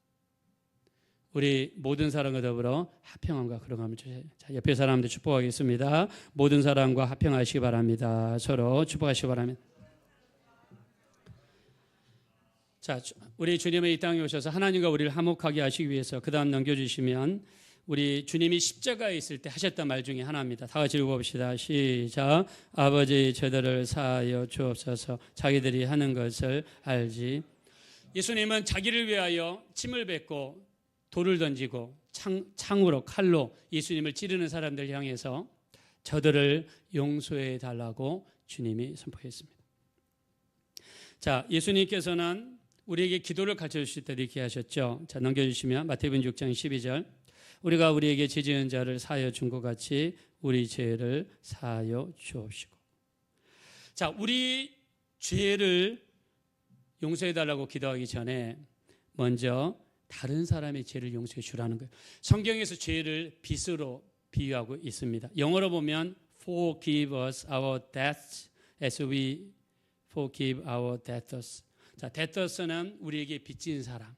우리 모든 사람과 더불어 화평함과 거룩함을 주세요. 자, 옆에 사람들 축복하겠습니다. 모든 사람과 화평하시기 바랍니다. 서로 축복하시기 바랍니다. 자, 우리 주님의 이 땅에 오셔서 하나님과 우리를 화목하게 하시기 위해서 그 다음 넘겨주시면 우리 주님이 십자가에 있을 때 하셨던 말 중에 하나입니다. 다 같이 읽어봅시다. 시작. 아버지 저들을 사하여 주옵소서. 자기들이 하는 것을 알지. 예수님은 자기를 위하여 침을 뱉고 돌을 던지고 창으로 칼로 예수님을 찌르는 사람들 향해서 저들을 용서해 달라고 주님이 선포했습니다. 자, 예수님께서는 우리에게 기도를 가르쳐 주실 때 이렇게 하셨죠. 자, 넘겨주시면 마태복음 6장 12절. 우리가 우리에게 죄 지은 자를 사하여 준 것 같이 우리 죄를 사하여 주옵시고. 자, 우리 죄를 용서해 달라고 기도하기 전에 먼저 다른 사람의 죄를 용서해 주라는 거예요. 성경에서 죄를 빚으로 비유하고 있습니다. 영어로 보면 forgive us our debts as we forgive our debtors. 자, debtors는 우리에게 빚진 사람,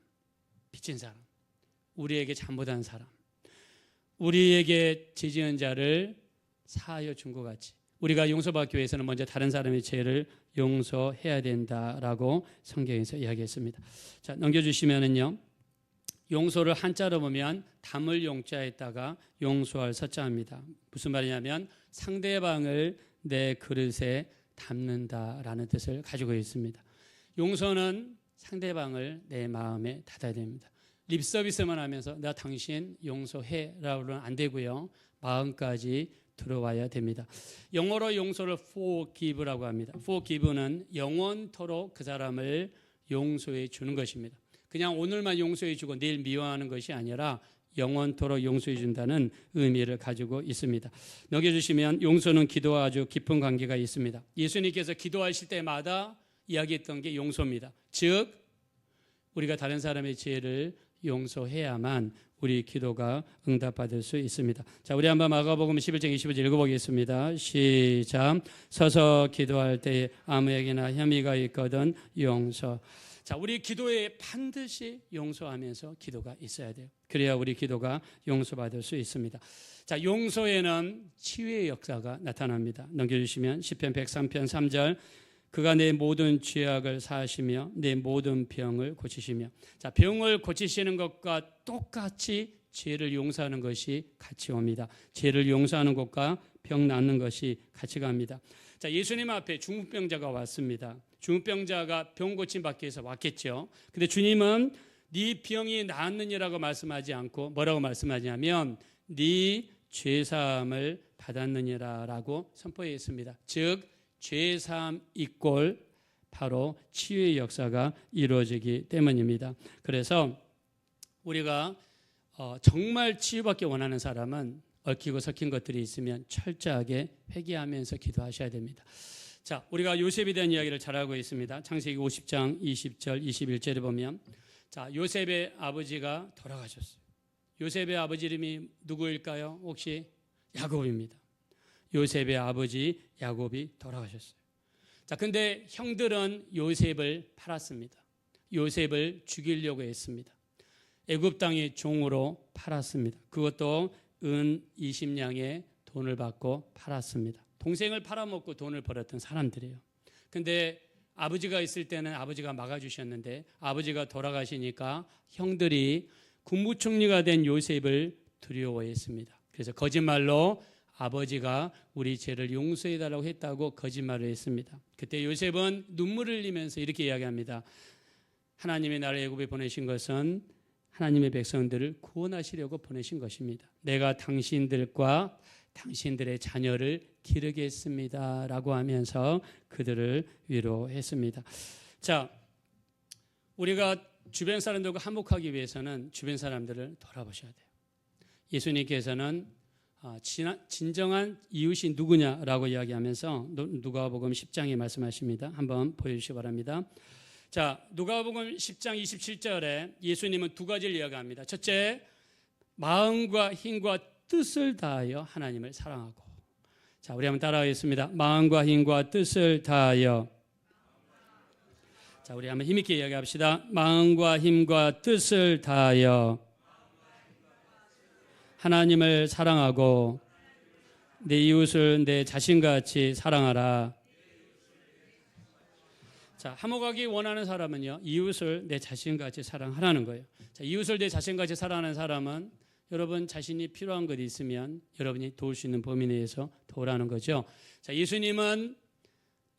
우리에게 잘못한 사람, 우리에게 죄 지은 자를 사하여 준 것 같이 우리가 용서받기 위해서는 먼저 다른 사람의 죄를 용서해야 된다라고 성경에서 이야기했습니다. 자, 넘겨주시면은요. 용서를 한자로 보면 담을 용자에다가 용서할 서자입니다. 무슨 말이냐면 상대방을 내 그릇에 담는다라는 뜻을 가지고 있습니다. 용서는 상대방을 내 마음에 닫아야 됩니다. 립 서비스만 하면서 나 당신 용서해라고는 안 되고요. 마음까지 들어와야 됩니다. 영어로 용서를 forgive라고 합니다. forgive는 영원토록 그 사람을 용서해 주는 것입니다. 그냥 오늘만 용서해 주고 내일 미워하는 것이 아니라 영원토록 용서해 준다는 의미를 가지고 있습니다. 넘겨주시면 용서는 기도와 아주 깊은 관계가 있습니다. 예수님께서 기도하실 때마다 이야기했던 게 용서입니다. 즉 우리가 다른 사람의 죄를 용서해야만 우리 기도가 응답받을 수 있습니다. 자, 우리 한번 마가복음 11장 25절 읽어보겠습니다. 시작. 서서 기도할 때에 아무에게나 혐의가 있거든 용서. 자, 우리 기도에 반드시 용서하면서 기도가 있어야 돼요. 그래야 우리 기도가 용서받을 수 있습니다. 자, 용서에는 치유의 역사가 나타납니다. 넘겨주시면 시편 103편 3절. 그가 내 모든 죄악을 사하시며 내 모든 병을 고치시며. 자, 병을 고치시는 것과 똑같이 죄를 용서하는 것이 같이 옵니다. 죄를 용서하는 것과 병 낫는 것이 같이 갑니다. 자, 예수님 앞에 중풍병자가 왔습니다. 중풍병자가 병 고침 받기 위해서 왔겠죠. 근데 주님은 네 병이 나았느니라고 말씀하지 않고 뭐라고 말씀하냐면 네 죄사함을 받았느니라라고 선포했습니다. 즉 죄사함 이꼴 바로 치유의 역사가 이루어지기 때문입니다. 그래서 우리가 정말 치유받기 원하는 사람은 얽히고 섞인 것들이 있으면 철저하게 회개하면서 기도하셔야 됩니다. 자, 우리가 요셉에 대한 이야기를 잘 알고 있습니다. 창세기 50장 20절 21절에 보면 자, 요셉의 아버지가 돌아가셨어요. 요셉의 아버지 이름이 누구일까요? 혹시 야곱입니다. 요셉의 아버지 야곱이 돌아가셨어요. 자, 근데 형들은 요셉을 팔았습니다. 요셉을 죽이려고 했습니다. 애굽 땅의 종으로 팔았습니다. 그것도 은 20냥의 돈을 받고 팔았습니다. 동생을 팔아먹고 돈을 벌었던 사람들이에요. 근데 아버지가 있을 때는 아버지가 막아주셨는데 아버지가 돌아가시니까 형들이 국무총리가 된 요셉을 두려워했습니다. 그래서 거짓말로 아버지가 우리 죄를 용서해달라고 했다고 거짓말을 했습니다. 그때 요셉은 눈물을 흘리면서 이렇게 이야기합니다. 하나님이 나를 애굽에 보내신 것은 하나님의 백성들을 구원하시려고 보내신 것입니다. 내가 당신들과 당신들의 자녀를 기르겠습니다 라고 하면서 그들을 위로했습니다. 자, 우리가 주변 사람들과 화목하기 위해서는 주변 사람들을 돌아보셔야 돼요. 예수님께서는 진정한 이웃이 누구냐라고 이야기하면서 누가복음 10장에 말씀하십니다. 한번 보여주시기 바랍니다. 자, 누가복음 10장 27절에 예수님은 두 가지를 이야기합니다. 첫째, 마음과 힘과 뜻을 다하여 하나님을 사랑하고. 자, 우리 한번 따라하겠습니다. 마음과 힘과 뜻을 다하여. 자, 우리 한번 힘있게 이야기합시다. 마음과 힘과 뜻을 다하여 하나님을 사랑하고 내 이웃을 내 자신같이 사랑하라. 자, 화목하기 원하는 사람은요, 이웃을 내 자신같이 사랑하라는 거예요. 자, 이웃을 내 자신같이 사랑하는 사람은 여러분 자신이 필요한 것이 있으면 여러분이 도울 수 있는 범위 내에서 도우라는 거죠. 자, 예수님은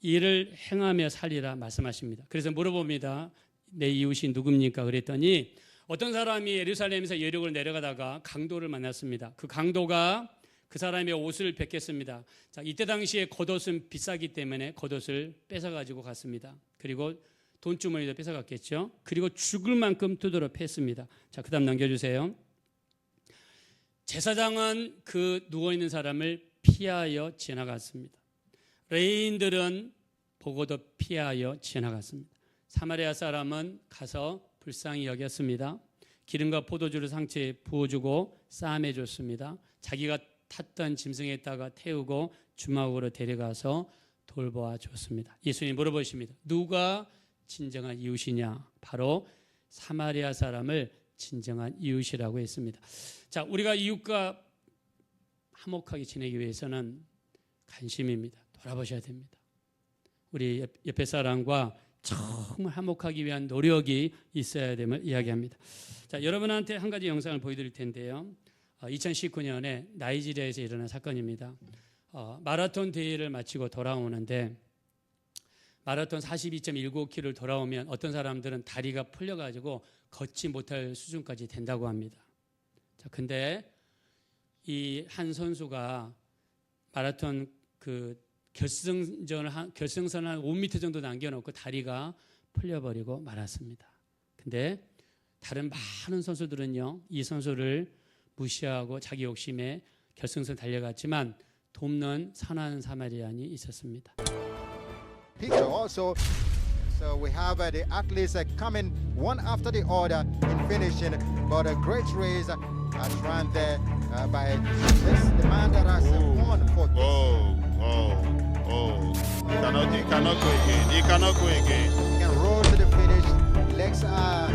이를 행하며 살리라 말씀하십니다. 그래서 물어봅니다. 내 이웃이 누굽니까? 그랬더니 어떤 사람이 예루살렘에서 여리고를 내려가다가 강도를 만났습니다. 그 강도가 그 사람의 옷을 뺏겼습니다. 자, 이때 당시에 겉옷은 비싸기 때문에 겉옷을 뺏어가지고 갔습니다. 그리고 돈주머니도 뺏어갔겠죠. 그리고 죽을 만큼 두드러 팼습니다. 자, 그 다음 넘겨주세요. 제사장은 그 누워있는 사람을 피하여 지나갔습니다. 레위인들은 보고도 피하여 지나갔습니다. 사마리아 사람은 가서 불쌍히 여겼습니다. 기름과 포도주를 상체에 부어주고 싸매줬습니다. 자기가 탔던 짐승에다가 태우고 주막으로 데려가서 돌보아 줬습니다. 예수님이 물어보십니다. 누가 진정한 이웃이냐? 바로 사마리아 사람을 진정한 이웃이라고 했습니다. 자, 우리가 이웃과 화목하게 지내기 위해서는 관심입니다. 돌아보셔야 됩니다. 우리 옆에 사람과 정말 화목하기 위한 노력이 있어야 됨을 이야기합니다. 자, 여러분한테 한 가지 영상을 보여드릴 텐데요. 2019년에 나이지리아에서 일어난 사건입니다. 마라톤 대회를 마치고 돌아오는데 마라톤 42.195km를 돌아오면 어떤 사람들은 다리가 풀려가지고 걷지 못할 수준까지 된다고 합니다. 자, 근데 이 한 선수가 마라톤 그 결승선을 한 5m 정도 남겨놓고 다리가 풀려버리고 말았습니다. 근데 다른 많은 선수들은요, 이 선수를 무시하고 자기 욕심에 결승선 달려갔지만 돕는 선한 사마리안이 있었습니다. Also, so we have the athletes coming one after the other in finishing, but a great race has run there by the man that has won for this. He cannot go again. He cannot go again. He can roll to the finish. Legs are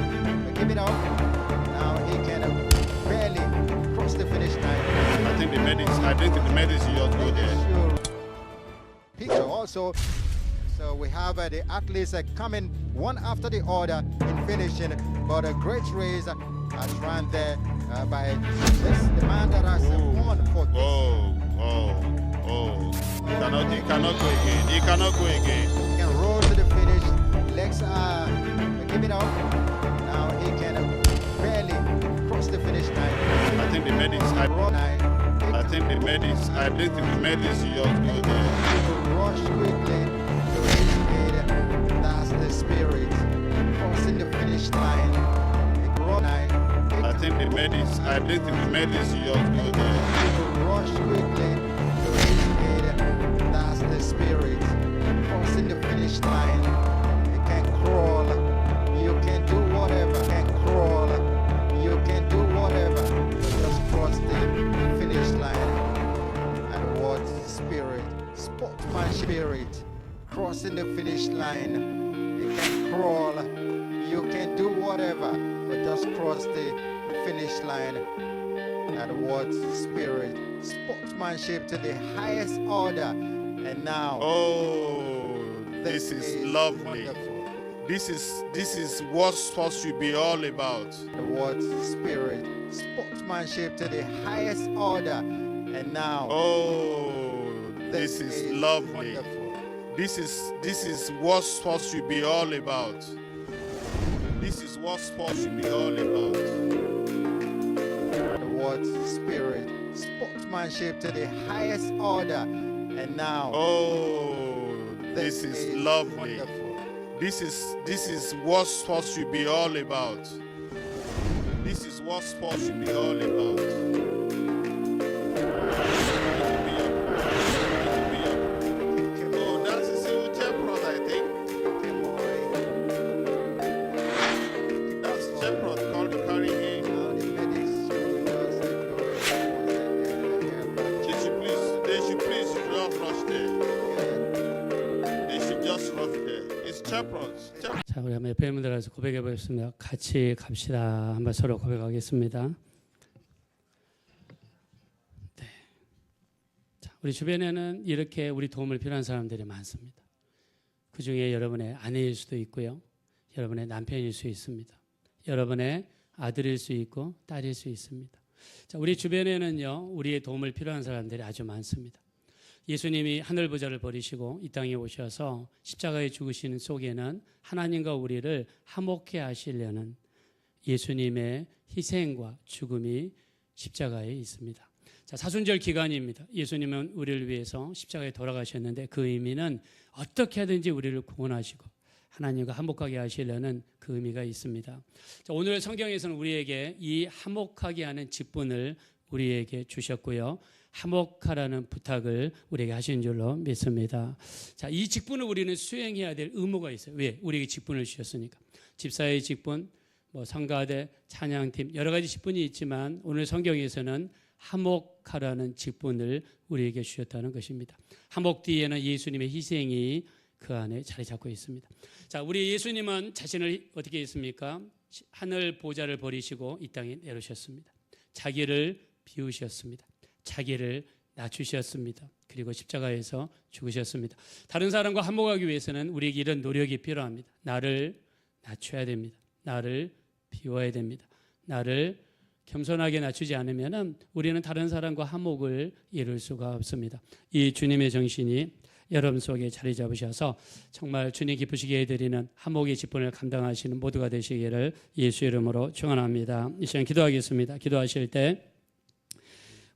give it up. Now he can barely cross the finish line. I think the medics just go there. Sure. Picture also. So we have the athletes coming one after the other in finishing, but a great race has run there by the man that has won for this. He cannot go again. He cannot go again. He can roll to the finish. Legs are give it up. Now he can barely cross the finish line. I think the medics just go there. Rush quickly to his speed. That's the spirit. Crossing the finish line. I think the medics just go there. Rush quickly to his speed. That's the spirit. Crossing the finish line. You can crawl. You can do whatever. You can crawl. You can do whatever. Just cross the finish line. And what spirit? Sportsman spirit. Crossing the finish line. You can crawl. You can do whatever. But just cross the finish line. That word spirit, sportsmanship to the highest order. And now, Oh, this is lovely. wonderful. This is what sports should be all about. The word spirit, sportsmanship to the highest order. And now, Oh, this is lovely. wonderful. This is what sports should be all about. This is what sports should be all about. The word spirit, sportsmanship to the highest order. And now, Oh, this is lovely. wonderful. This is what sports should be all about. This is what sports should be all about. Oh, that's a civil temperance, I think. That's temperance called the carrying. They should please not rush there. They should just rush there. It's temperance. 자, 우리 한번 옆에 분들한테 고백해 보겠습니다. 같이 갑시다. 한번 서로 고백하겠습니다. 네. 자, 우리 주변에는 이렇게 우리 도움을 필요한 사람들이 많습니다. 그 중에 여러분의 아내일 수도 있고요. 여러분의 남편일 수 있습니다. 여러분의 아들일 수 있고 딸일 수 있습니다. 자, 우리 주변에는요, 우리의 도움을 필요한 사람들이 아주 많습니다. 예수님이 하늘 보좌를 버리시고 이 땅에 오셔서 십자가에 죽으시는 속에는 하나님과 우리를 화목해 하시려는 예수님의 희생과 죽음이 십자가에 있습니다. 자, 사순절 기간입니다. 예수님은 우리를 위해서 십자가에 돌아가셨는데 그 의미는 어떻게 하든지 우리를 구원하시고 하나님과 화목하게 하시려는 그 의미가 있습니다. 자, 오늘 성경에서는 우리에게 이 화목하게 하는 직분을 우리에게 주셨고요. 화목하라는 부탁을 우리에게 하신 줄로 믿습니다. 자, 이 직분을 우리는 수행해야 될 의무가 있어요. 왜? 우리에게 직분을 주셨으니까. 집사의 직분, 성가대, 찬양팀 여러 가지 직분이 있지만 오늘 성경에서는 화목하라는 직분을 우리에게 주셨다는 것입니다. 화목 뒤에는 예수님의 희생이 그 안에 자리 잡고 있습니다. 자, 우리 예수님은 자신을 어떻게 했습니까? 하늘 보좌를 버리시고 이 땅에 내려오셨습니다. 자기를 비우셨습니다. 자기를 낮추셨습니다. 그리고 십자가에서 죽으셨습니다. 다른 사람과 화목하기 위해서는 우리에게 이런 노력이 필요합니다. 나를 낮춰야 됩니다. 나를 비워야 됩니다. 나를 겸손하게 낮추지 않으면 우리는 다른 사람과 화목을 이룰 수가 없습니다. 이 주님의 정신이 여러분 속에 자리 잡으셔서 정말 주님 기쁘시게 해드리는 화목의 직분을 감당하시는 모두가 되시기를 예수 이름으로 축원합니다. 이 시간 기도하겠습니다. 기도하실 때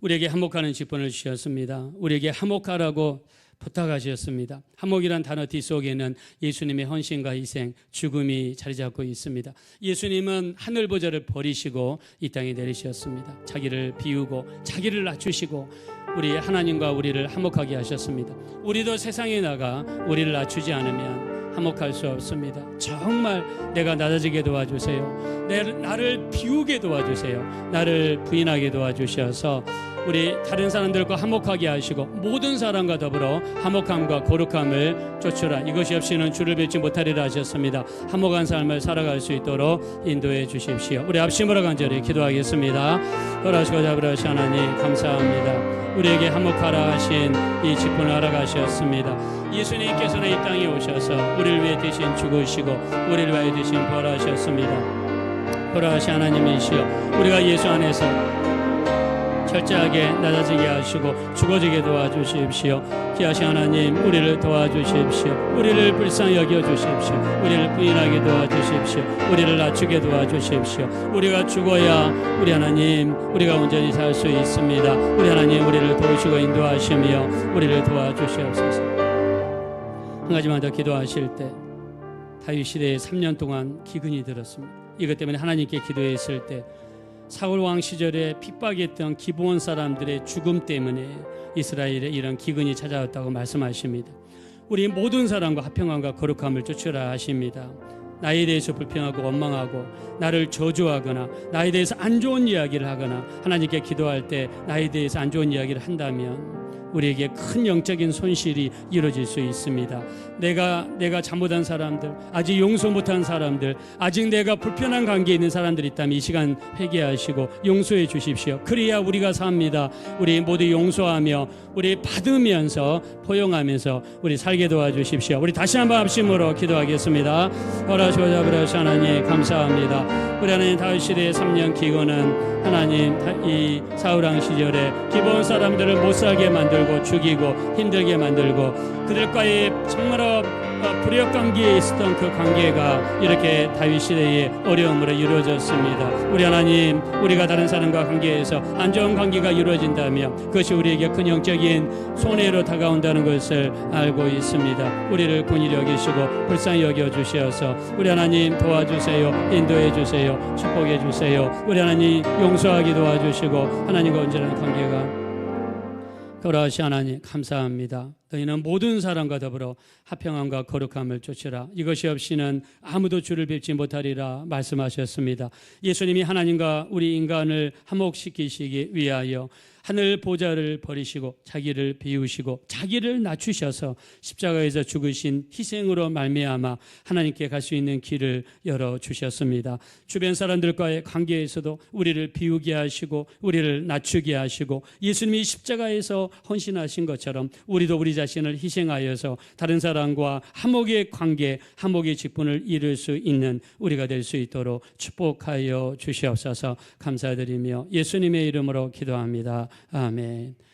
우리에게 화목하는 직분을 주셨습니다. 우리에게 화목하라고 부탁하셨습니다. 화목이란 단어 뒷속에는 예수님의 헌신과 희생, 죽음이 자리 잡고 있습니다. 예수님은 하늘 보좌를 버리시고 이 땅에 내리셨습니다. 자기를 비우고 자기를 낮추시고 우리 하나님과 우리를 화목하게 하셨습니다. 우리도 세상에 나가 우리를 낮추지 않으면 화목할 수 없습니다. 정말 내가 낮아지게 도와주세요. 나를 비우게 도와주세요. 나를 부인하게 도와주셔서 우리 다른 사람들과 화목하게 하시고 모든 사람과 더불어 화목함과 거룩함을 쫓으라. 이것이 없이는 주를 뵙지 못하리라 하셨습니다. 화목한 삶을 살아갈 수 있도록 인도해 주십시오. 우리 합심으로 간절히 기도하겠습니다. 허락하시고 잡으라시 하나님 감사합니다. 우리에게 화목하라 하신 이 직분을 알아가셨습니다. 예수님께서는 이 땅에 오셔서 우리를 위해 대신 죽으시고 우리를 위해 대신 벌하셨습니다. 벌하신 하나님이시여, 우리가 예수 안에서 철저하게 낮아지게 하시고 죽어지게 도와주십시오. 귀하신 하나님, 우리를 도와주십시오. 우리를 불쌍히 여겨주십시오. 우리를 부인하게 도와주십시오. 우리를 낮추게 도와주십시오. 우리가 죽어야 우리 하나님, 우리가 온전히 살 수 있습니다. 우리 하나님, 우리를 도우시고 인도하시며 우리를 도와주시옵소서. 한 가지만 더 기도하실 때, 다윗 시대에 3년 동안 기근이 들었습니다. 이것 때문에 하나님께 기도했을 때 사울 왕 시절에 핍박했던 기브온 사람들의 죽음 때문에 이스라엘에 이런 기근이 찾아왔다고 말씀하십니다. 우리 모든 사람과 화평함과 거룩함을 쫓으라 하십니다. 나에 대해서 불평하고 원망하고 나를 저주하거나 나에 대해서 안 좋은 이야기를 하거나 하나님께 기도할 때 나에 대해서 안 좋은 이야기를 한다면 우리에게 큰 영적인 손실이 이루어질 수 있습니다. 내가 잘못한 사람들, 아직 용서 못한 사람들, 아직 내가 불편한 관계에 있는 사람들이 있다면 이 시간 회개하시고 용서해 주십시오. 그래야 우리가 삽니다. 우리 모두 용서하며 우리 받으면서 포용하면서 우리 살게 도와주십시오. 우리 다시 한번 합심으로 기도하겠습니다. 어라시오자 브라시 하나님 감사합니다. 우리 하나님 다윗 시대의 3년 기근은 하나님 이 사울왕 시절에 기본 사람들을 못 살게 만들고 죽이고 힘들게 만들고 그들과의 정말 불역 관계에 있었던 그 관계가 이렇게 다윗 시대의 어려움으로 이루어졌습니다. 우리 하나님, 우리가 다른 사람과 관계에서 안 좋은 관계가 이루어진다면 그것이 우리에게 큰 영적인 손해로 다가온다는 것을 알고 있습니다. 우리를 긍휼히 여기시고 불쌍히 여겨 주시어서 우리 하나님 도와주세요. 인도해 주세요. 축복해 주세요. 우리 하나님 용서하기 도와주시고 하나님과 온전한 관계가 돌아오시 하나님 감사합니다. 너희는 모든 사람과 더불어 화평함과 거룩함을 쫓으라. 이것이 없이는 아무도 주를 뵙지 못하리라 말씀하셨습니다. 예수님이 하나님과 우리 인간을 화목시키시기 위하여 하늘 보좌를 버리시고 자기를 비우시고 자기를 낮추셔서 십자가에서 죽으신 희생으로 말미암아 하나님께 갈 수 있는 길을 열어주셨습니다. 주변 사람들과의 관계에서도 우리를 비우게 하시고 우리를 낮추게 하시고 예수님이 십자가에서 헌신하신 것처럼 우리도 우리 자신을 희생하여서 다른 사람과 화목의 관계, 화목의 직분을 이룰 수 있는 우리가 될 수 있도록 축복하여 주시옵소서. 감사드리며 예수님의 이름으로 기도합니다. 아멘.